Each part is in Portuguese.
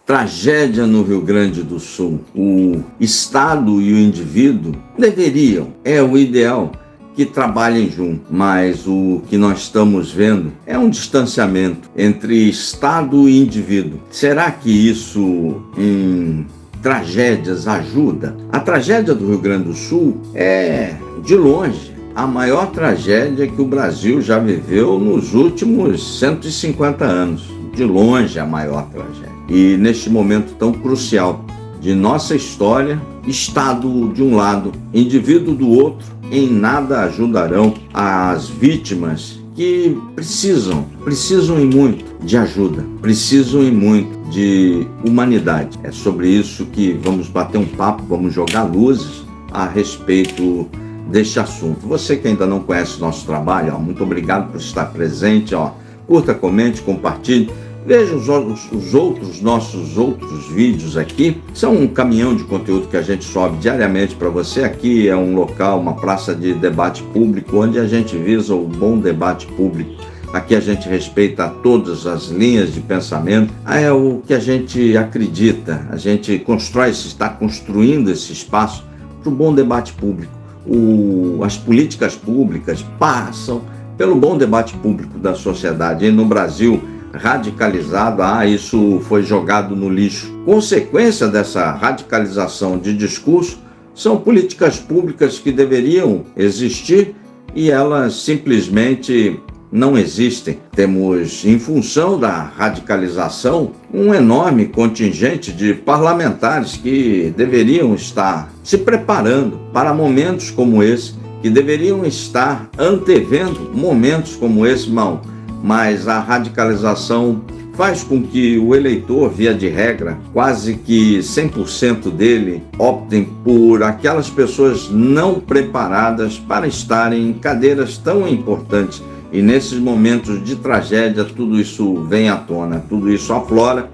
tragédia no Rio Grande do Sul. O Estado e o indivíduo deveriam, é o ideal, que trabalhem juntos, mas o que nós estamos vendo é um distanciamento entre Estado e indivíduo. Será que isso em tragédias ajuda? A tragédia do Rio Grande do Sul é, de longe, a maior tragédia que o Brasil já viveu nos últimos 150 anos. De longe, a maior tragédia. E neste momento tão crucial de nossa história, Estado de um lado, indivíduo do outro, em nada ajudarão as vítimas que precisam e muito de ajuda, precisam e muito de humanidade. É sobre isso que vamos bater um papo, vamos jogar luzes a respeito deste assunto. Você que ainda não conhece o nosso trabalho, muito obrigado por estar presente, curta, comente, compartilhe. Veja nossos outros vídeos aqui. São um caminhão de conteúdo que a gente sobe diariamente para você. Aqui é um local, uma praça de debate público, onde a gente visa o bom debate público. Aqui a gente respeita todas as linhas de pensamento. É o que a gente acredita. A gente está construindo esse espaço para o bom debate público. As políticas públicas passam pelo bom debate público da sociedade. E no Brasil, radicalizado, isso foi jogado no lixo. Consequência dessa radicalização de discurso são políticas públicas que deveriam existir e elas simplesmente não existem. Temos, em função da radicalização, um enorme contingente de parlamentares que deveriam estar se preparando para momentos como esse, que deveriam estar antevendo momentos como esse, mas a radicalização faz com que o eleitor, via de regra, quase que 100% dele, optem por aquelas pessoas não preparadas para estarem em cadeiras tão importantes. E nesses momentos de tragédia, tudo isso vem à tona, tudo isso aflora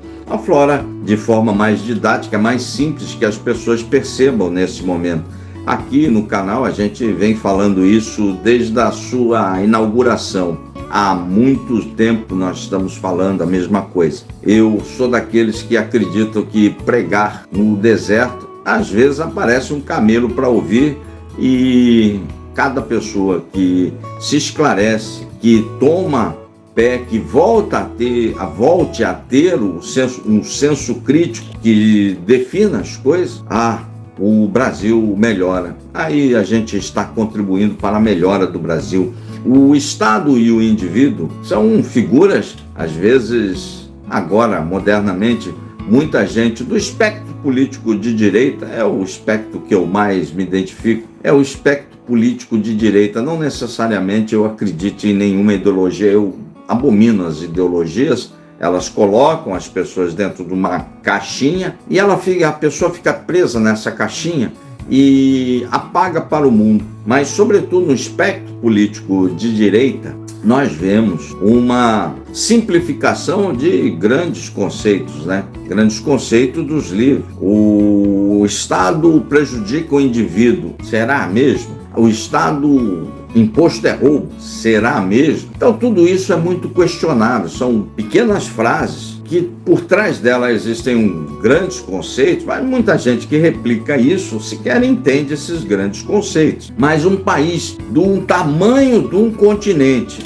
de forma mais didática, mais simples, que as pessoas percebam nesse momento. Aqui no canal a gente vem falando isso desde a sua inauguração. Há muito tempo nós estamos falando a mesma coisa. Eu sou daqueles que acreditam que pregar no deserto, às vezes aparece um camelo para ouvir, e cada pessoa que se esclarece, que toma pé, que volte a ter um senso crítico que defina as coisas, o Brasil melhora. Aí a gente está contribuindo para a melhora do Brasil. O Estado e o indivíduo são figuras, às vezes, agora, modernamente, muita gente do espectro político de direita, é o espectro que eu mais me identifico, é o espectro político de direita. Não necessariamente eu acredito em nenhuma ideologia, eu abomino as ideologias. Elas colocam as pessoas dentro de uma caixinha e a pessoa fica presa nessa caixinha e apaga para o mundo. Mas, sobretudo, no espectro político de direita, nós vemos uma simplificação de grandes conceitos, Grandes conceitos dos livros. O Estado prejudica o indivíduo. Será mesmo? O Estado... Imposto é roubo, será mesmo? Então tudo isso é muito questionável, são pequenas frases que por trás delas existem grandes conceitos, mas muita gente que replica isso sequer entende esses grandes conceitos. Mas um país do tamanho de um continente,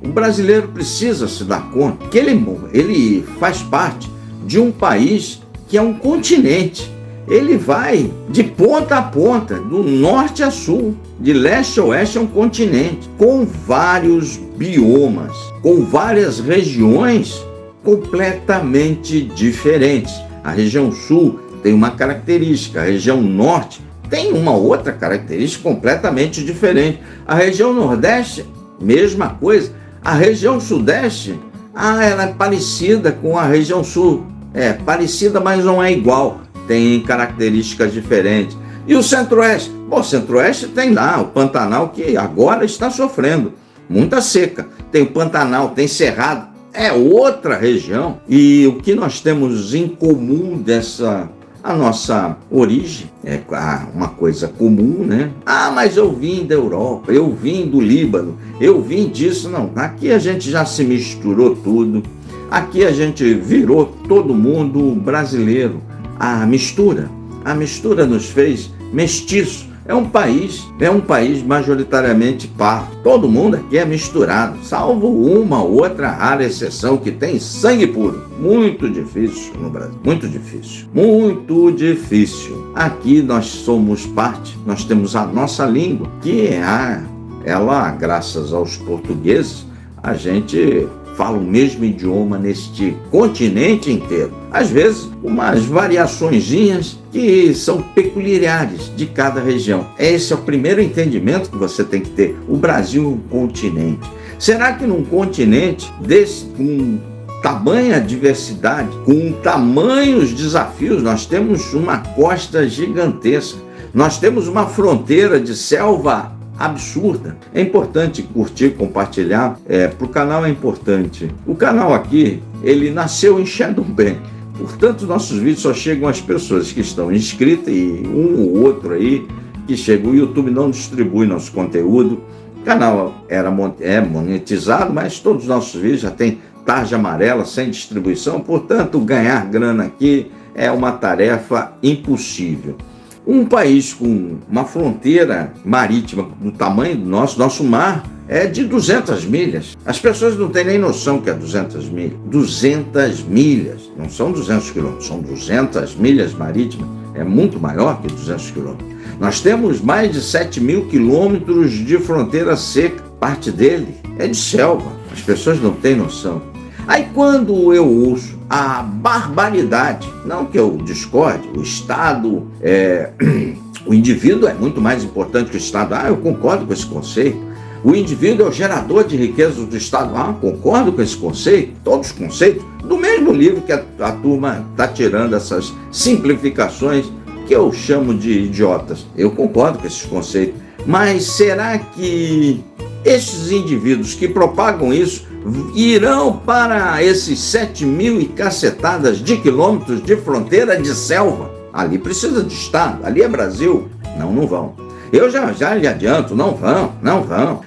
o brasileiro precisa se dar conta que ele faz parte de um país que é um continente. Ele vai de ponta a ponta, do norte a sul, de leste a oeste, é um continente, com vários biomas, com várias regiões completamente diferentes. A região sul tem uma característica, a região norte tem uma outra característica completamente diferente. A região nordeste, mesma coisa. A região sudeste, ela é parecida com a região sul. É parecida, mas não é igual. Tem características diferentes. E o Centro-Oeste? O Centro-Oeste tem lá o Pantanal, que agora está sofrendo muita seca. Tem o Pantanal, tem Cerrado, é outra região. E o que nós temos em comum a nossa origem é uma coisa comum, mas eu vim da Europa, eu vim do Líbano, eu vim disso. Não, aqui a gente já se misturou tudo. Aqui a gente virou todo mundo brasileiro. A mistura nos fez mestiço. É um país majoritariamente pardo. Todo mundo aqui é misturado, salvo uma ou outra rara exceção que tem sangue puro. Muito difícil no Brasil, muito difícil, muito difícil. Aqui nós somos parte, nós temos a nossa língua, que ela, graças aos portugueses, a gente fala o mesmo idioma neste continente inteiro. Às vezes, umas variaçõezinhas que são peculiares de cada região. Esse é o primeiro entendimento que você tem que ter. O Brasil é um continente. Será que num continente desse, com tamanha diversidade, com tamanhos desafios, nós temos uma costa gigantesca, nós temos uma fronteira de selva absurda. É importante curtir, compartilhar, para o canal é importante. O canal aqui, ele nasceu em Shadowbank, portanto nossos vídeos só chegam às pessoas que estão inscritas e um ou outro aí que chega. O YouTube não distribui nosso conteúdo. O canal é monetizado, mas todos os nossos vídeos já tem tarja amarela, sem distribuição, portanto ganhar grana aqui é uma tarefa impossível. Um país com uma fronteira marítima do tamanho do nosso mar é de 200 milhas. As pessoas não têm nem noção que é 200 milhas. 200 milhas, não são 200 quilômetros, são 200 milhas marítimas. É muito maior que 200 quilômetros. Nós temos mais de 7.000 quilômetros de fronteira seca. Parte dele é de selva. As pessoas não têm noção. Aí quando eu ouço a barbaridade, não que eu discorde, o Estado, o indivíduo é muito mais importante que o Estado. Eu concordo com esse conceito. O indivíduo é o gerador de riquezas do Estado. Concordo com esse conceito. Todos os conceitos do mesmo livro que a turma está tirando essas simplificações que eu chamo de idiotas. Eu concordo com esses conceitos. Mas será que esses indivíduos que propagam isso irão para esses 7.000 e cacetadas de quilômetros de fronteira de selva? Ali precisa de Estado, ali é Brasil. Não vão. Eu já lhe adianto, não vão.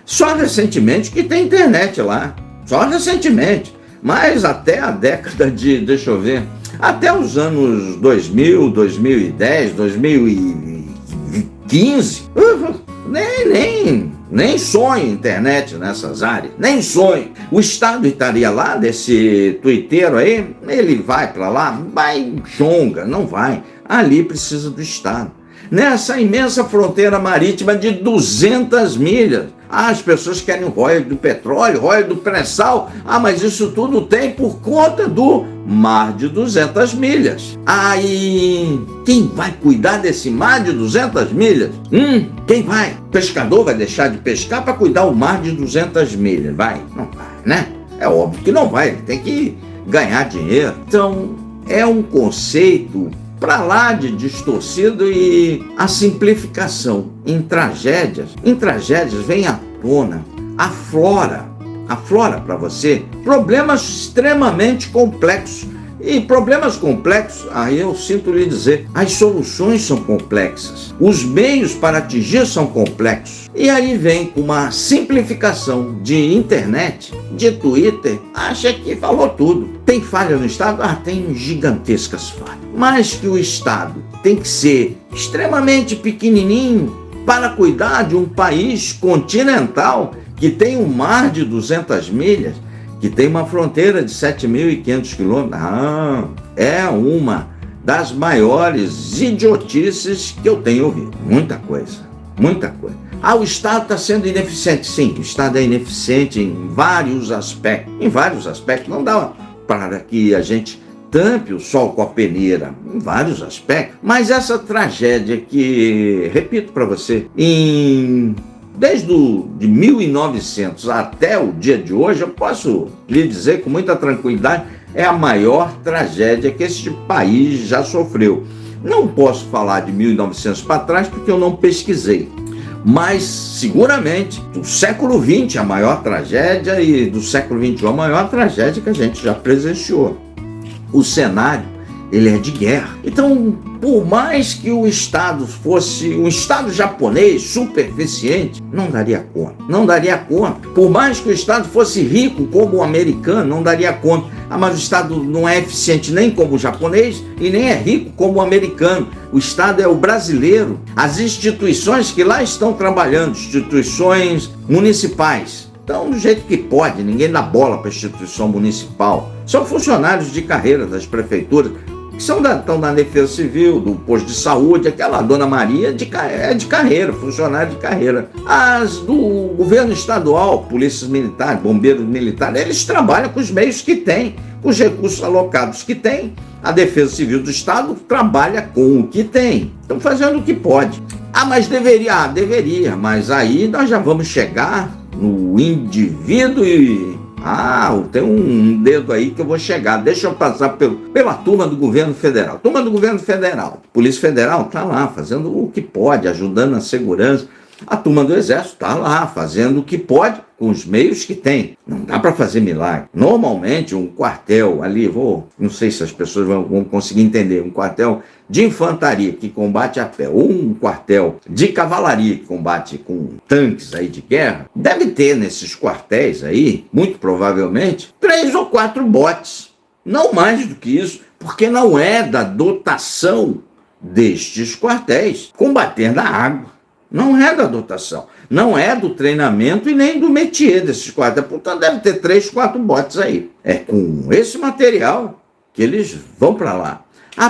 Só recentemente que tem internet lá, só recentemente. Mas até a década de, deixa eu ver, até os anos 2000, 2010, 2015, nem sonho internet nessas áreas, nem sonho. O Estado estaria lá, desse tuiteiro aí, ele vai para lá, vai chonga, não vai. Ali precisa do Estado. Nessa imensa fronteira marítima de 200 milhas, as pessoas querem o royalties do petróleo, royalties do pré-sal, mas isso tudo tem por conta do mar de 200 milhas. Aí, quem vai cuidar desse mar de 200 milhas? Quem vai? O pescador vai deixar de pescar para cuidar do mar de 200 milhas? Vai? Não vai, né? É óbvio que não vai, ele tem que ganhar dinheiro. Então, é um conceito para lá de distorcido, e a simplificação em tragédias vem à tona, aflora para você problemas extremamente complexos. E problemas complexos, aí eu sinto lhe dizer, as soluções são complexas, os meios para atingir são complexos. E aí vem com uma simplificação de internet, de Twitter, acha que falou tudo. Tem falha no Estado? Tem gigantescas falhas. Mas que o Estado tem que ser extremamente pequenininho para cuidar de um país continental que tem um mar de 200 milhas, que tem uma fronteira de 7.500 quilômetros. É uma das maiores idiotices que eu tenho ouvido. Muita coisa. O Estado está sendo ineficiente. Sim, o Estado é ineficiente em vários aspectos. Não dá para que a gente tampe o sol com a peneira, em vários aspectos. Mas essa tragédia que, repito para você, desde de 1900 até o dia de hoje, eu posso lhe dizer com muita tranquilidade, é a maior tragédia que este país já sofreu. Não posso falar de 1900 para trás porque eu não pesquisei, mas seguramente do século XX a maior tragédia, e do século XXI a maior tragédia que a gente já presenciou. O cenário, ele é de guerra. Então, por mais que o Estado fosse um Estado japonês super eficiente, não daria conta. Por mais que o Estado fosse rico como o americano, não daria conta. Mas o Estado não é eficiente nem como o japonês e nem é rico como o americano. O Estado é o brasileiro. As instituições que lá estão trabalhando, instituições municipais, então, do jeito que pode, ninguém dá bola para a instituição municipal. São funcionários de carreira das prefeituras, que estão da Defesa Civil, do posto de saúde, aquela Dona Maria é de carreira, funcionário de carreira. As do governo estadual, polícias militares, bombeiros militares, eles trabalham com os meios que têm, com os recursos alocados que têm. A Defesa Civil do Estado trabalha com o que tem. Estão fazendo o que pode. Mas deveria, mas aí nós já vamos chegar no indivíduo e... tem um dedo aí que eu vou chegar. Deixa eu passar pela turma do governo federal. Turma do governo federal. Polícia Federal está lá fazendo o que pode, ajudando na segurança. A turma do Exército está lá fazendo o que pode com os meios que tem. Não dá para fazer milagre. Normalmente um quartel ali, não sei se as pessoas vão conseguir entender, um quartel de infantaria que combate a pé, ou um quartel de cavalaria que combate com tanques aí de guerra, deve ter nesses quartéis aí, muito provavelmente, 3 ou 4 botes. Não mais do que isso, porque não é da dotação destes quartéis combater na água. Não é da dotação, não é do treinamento e nem do métier desses quartéis. Portanto, deve ter 3, 4 botes aí. É com esse material que eles vão para lá.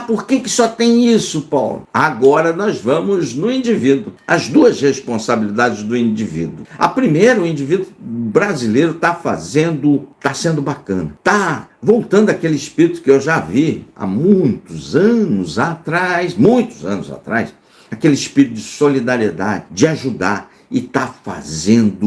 Por que só tem isso, Paulo? Agora nós vamos no indivíduo. As 2 responsabilidades do indivíduo. A primeira, o indivíduo brasileiro está sendo bacana. Está voltando àquele espírito que eu já vi há muitos anos atrás, aquele espírito de solidariedade, de ajudar, e está fazendo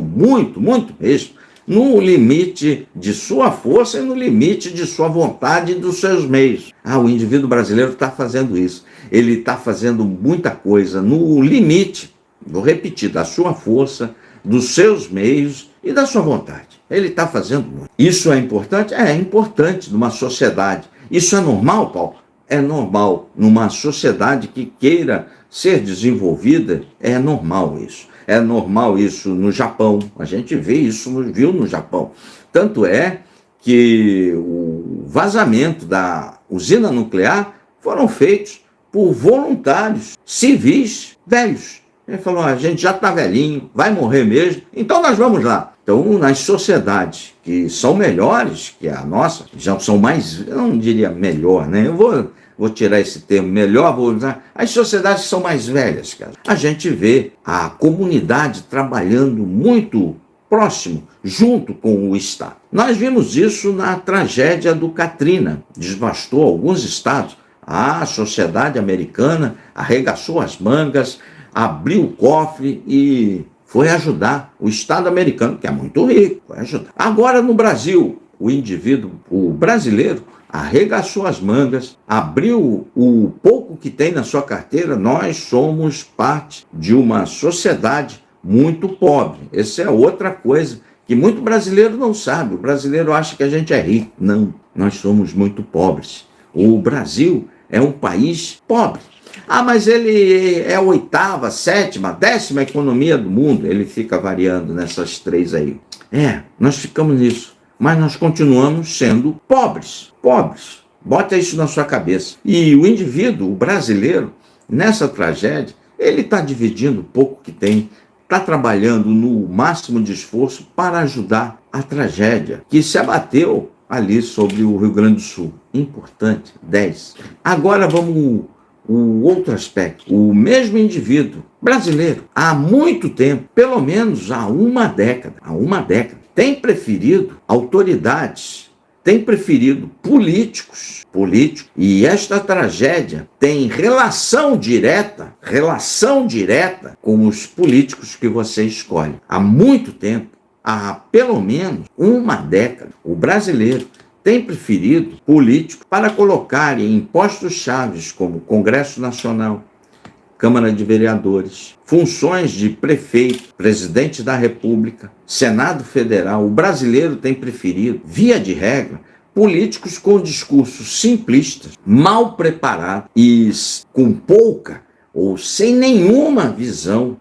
muito mesmo, no limite de sua força e no limite de sua vontade e dos seus meios. O indivíduo brasileiro está fazendo isso. Ele está fazendo muita coisa no limite, vou repetir, da sua força, dos seus meios e da sua vontade. Ele está fazendo muito. Isso é importante? É importante numa sociedade. Isso é normal, Paulo? É normal. Numa sociedade que queira ser desenvolvida, é normal isso. É normal isso no Japão. A gente viu no Japão. Tanto é que o vazamento da usina nuclear foram feitos por voluntários civis velhos. Ele falou, a gente já está velhinho, vai morrer mesmo, então nós vamos lá. Então, nas sociedades que são melhores que a nossa, já são mais, eu não diria melhor, né? Eu vou tirar esse termo melhor, vou usar as sociedades que são mais velhas, cara. A gente vê a comunidade trabalhando muito próximo, junto com o Estado. Nós vimos isso na tragédia do Katrina, devastou alguns estados. A sociedade americana arregaçou as mangas, abriu o cofre e foi ajudar o Estado americano, que é muito rico, foi ajudar. Agora no Brasil, o brasileiro, arregaçou as mangas, abriu o pouco que tem na sua carteira. Nós somos parte de uma sociedade muito pobre. Essa é outra coisa que muito brasileiro não sabe. O brasileiro acha que a gente é rico. Não, nós somos muito pobres. O Brasil é um país pobre. Mas ele é a 8ª, 7ª, 10ª economia do mundo. Ele fica variando nessas 3 aí. Nós ficamos nisso. Mas nós continuamos sendo pobres. Bota isso na sua cabeça. E o indivíduo, o brasileiro, nessa tragédia, ele está dividindo o pouco que tem, está trabalhando no máximo de esforço para ajudar a tragédia que se abateu ali sobre o Rio Grande do Sul. Importante, 10. Agora vamos o outro aspecto. O mesmo indivíduo brasileiro, há muito tempo, pelo menos há uma década, tem preferido autoridades, tem preferido políticos, e esta tragédia tem relação direta com os políticos que você escolhe. Há muito tempo, há pelo menos uma década, o brasileiro tem preferido políticos para colocar em postos chaves como Congresso Nacional, Câmara de Vereadores, funções de prefeito, presidente da República, Senado Federal. O brasileiro tem preferido, via de regra, políticos com discursos simplistas, mal preparados e com pouca ou sem nenhuma visão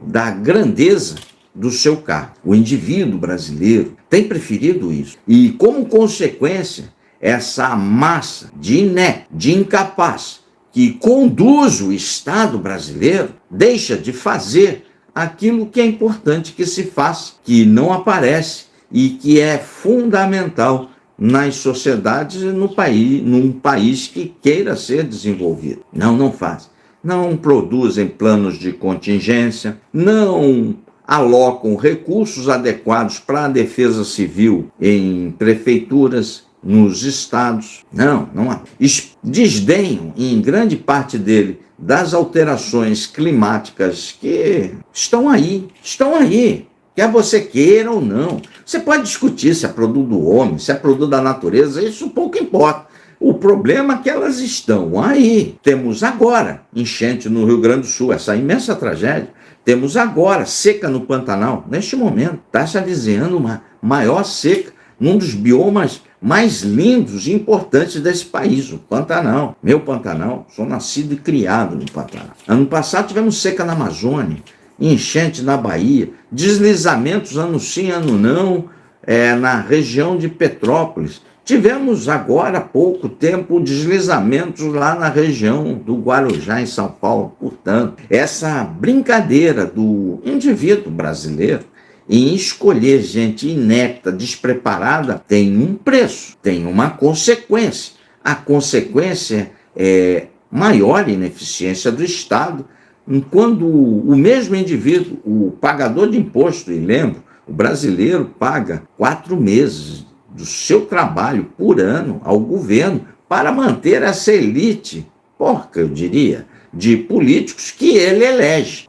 da grandeza do seu cargo. O indivíduo brasileiro tem preferido isso. E, como consequência, essa massa de inepto, de incapaz, que conduz o Estado brasileiro, deixa de fazer aquilo que é importante que se faça, que não aparece e que é fundamental nas sociedades e num país que queira ser desenvolvido. Não faz. Não produzem planos de contingência, não alocam recursos adequados para a defesa civil em prefeituras, nos estados. Não há. Desdenham, em grande parte dele, das alterações climáticas que estão aí, quer você queira ou não. Você pode discutir se é produto do homem, se é produto da natureza, isso pouco importa. O problema é que elas estão aí. Temos agora enchente no Rio Grande do Sul, essa imensa tragédia. Temos agora seca no Pantanal, neste momento. Está se avizinhando uma maior seca num dos biomas mais lindos e importantes desse país, o Pantanal. Meu Pantanal, sou nascido e criado no Pantanal. Ano passado tivemos seca na Amazônia, enchente na Bahia, deslizamentos ano sim, ano não, na região de Petrópolis. Tivemos agora há pouco tempo deslizamentos lá na região do Guarujá, em São Paulo. Portanto, essa brincadeira do indivíduo brasileiro em escolher gente inepta, despreparada, tem um preço, tem uma consequência. A consequência é maior ineficiência do Estado, quando o mesmo indivíduo, o pagador de imposto, e lembro, o brasileiro paga 4 meses do seu trabalho por ano ao governo para manter essa elite, porca, eu diria, de políticos que ele elege,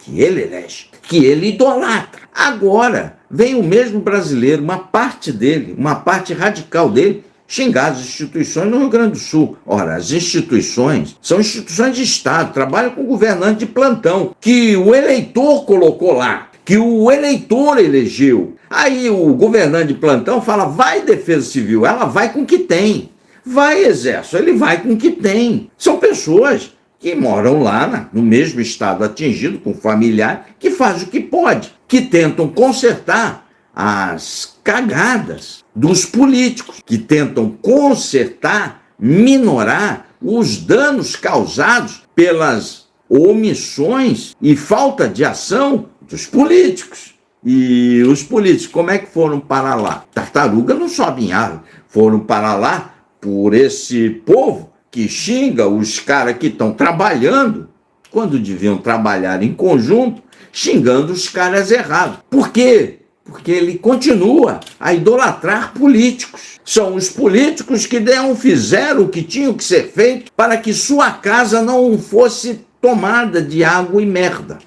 que ele idolatra. Agora, vem o mesmo brasileiro, uma parte dele, uma parte radical dele, xingar as instituições no Rio Grande do Sul. Ora, as instituições são instituições de Estado, trabalham com governante de plantão, que o eleitor colocou lá, que o eleitor elegeu. Aí o governante de plantão fala, vai Defesa Civil, ela vai com o que tem. Vai Exército, ele vai com o que tem. São pessoas que moram lá no mesmo estado atingido, com familiar, que faz o que pode, que tentam consertar as cagadas dos políticos, que tentam consertar, minorar os danos causados pelas omissões e falta de ação dos políticos. E os políticos, como é que foram parar lá? Tartaruga não sobe em árvore. Foram parar lá por esse povo que xinga os caras que estão trabalhando, quando deviam trabalhar em conjunto, xingando os caras errados. Por quê? Porque ele continua a idolatrar políticos. São os políticos que não fizeram o que tinha que ser feito para que sua casa não fosse tomada de água e merda.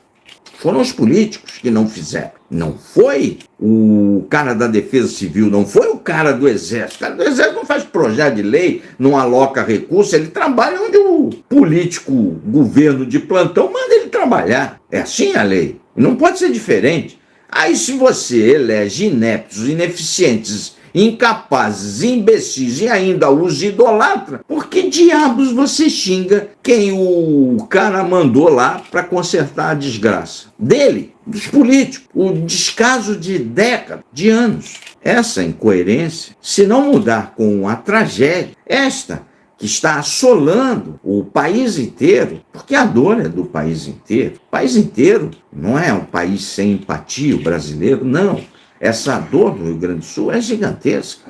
Foram os políticos que não fizeram. Não foi o cara da Defesa Civil, não foi o cara do Exército. O cara do Exército não faz projeto de lei, não aloca recursos, ele trabalha onde o político governo de plantão manda ele trabalhar. É assim a lei. Não pode ser diferente. Aí se você elege ineptos, ineficientes, incapazes, imbecis e ainda os idolatra, por que diabos você xinga quem o cara mandou lá para consertar a desgraça? Dele, dos políticos, o descaso de décadas, de anos. Essa incoerência, se não mudar com a tragédia, esta que está assolando o país inteiro, porque a dor é do país inteiro. O país inteiro não é um país sem empatia, o brasileiro, não. Essa dor do Rio Grande do Sul é gigantesca.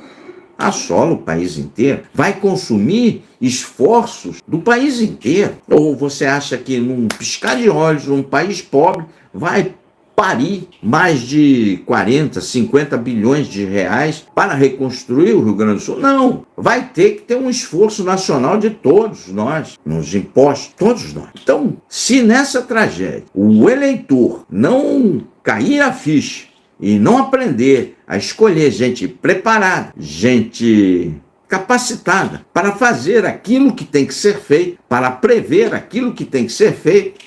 Assola o país inteiro. Vai consumir esforços do país inteiro. Ou você acha que num piscar de olhos, num país pobre, vai parir mais de 40, 50 bilhões de reais para reconstruir o Rio Grande do Sul? Não. Vai ter que ter um esforço nacional de todos nós, nos impostos, todos nós. Então, se nessa tragédia o eleitor não cair a ficha e não aprender a escolher gente preparada, gente capacitada para fazer aquilo que tem que ser feito, para prever aquilo que tem que ser feito,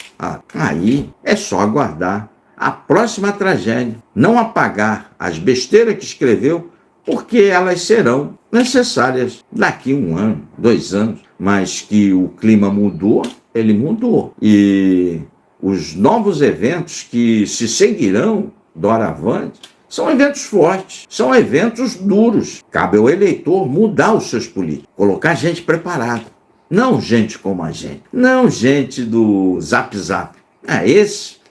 aí é só aguardar a próxima tragédia, não apagar as besteiras que escreveu, porque elas serão necessárias daqui 1 ano, 2 anos, mas que o clima mudou, ele mudou. E os novos eventos que se seguirão doravante, são eventos fortes, são eventos duros. Cabe ao eleitor mudar os seus políticos, colocar gente preparada. Não gente como a gente, não gente do Zap Zap.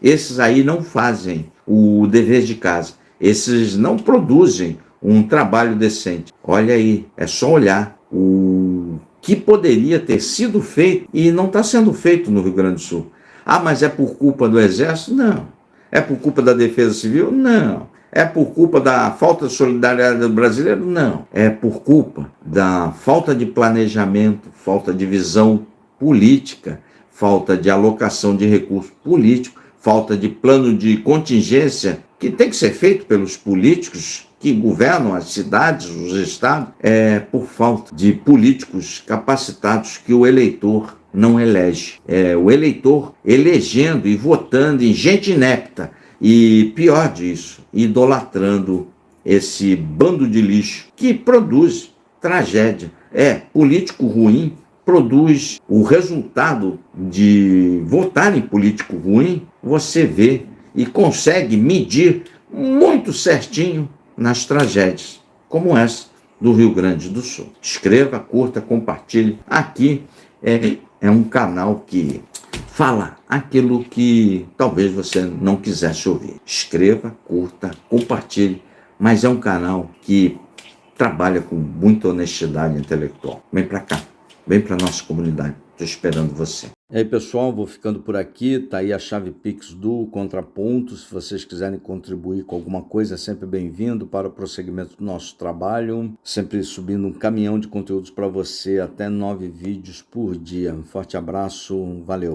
Esses aí não fazem o dever de casa, esses não produzem um trabalho decente. Olha aí, é só olhar o que poderia ter sido feito e não está sendo feito no Rio Grande do Sul. Ah, mas é por culpa do Exército? Não. É por culpa da Defesa Civil? Não. É por culpa da falta de solidariedade do brasileiro? Não. É por culpa da falta de planejamento, falta de visão política, falta de alocação de recursos políticos, falta de plano de contingência que tem que ser feito pelos políticos que governam as cidades, os estados, por falta de políticos capacitados que o eleitor não elege. O eleitor elegendo e votando em gente inepta e, pior disso, idolatrando esse bando de lixo que produz tragédia. Político ruim produz o resultado de votar em político ruim, você vê e consegue medir muito certinho nas tragédias, como essa do Rio Grande do Sul. Escreva, curta, compartilhe. Aqui é um canal que fala aquilo que talvez você não quisesse ouvir. Escreva, curta, compartilhe, mas é um canal que trabalha com muita honestidade intelectual. Vem para cá, vem para nossa comunidade. Estou esperando você. E aí, pessoal, vou ficando por aqui. Tá aí a chave Pix do Contraponto. Se vocês quiserem contribuir com alguma coisa, é sempre bem-vindo para o prosseguimento do nosso trabalho. Sempre subindo um caminhão de conteúdos para você, até 9 vídeos por dia. Um forte abraço, valeu.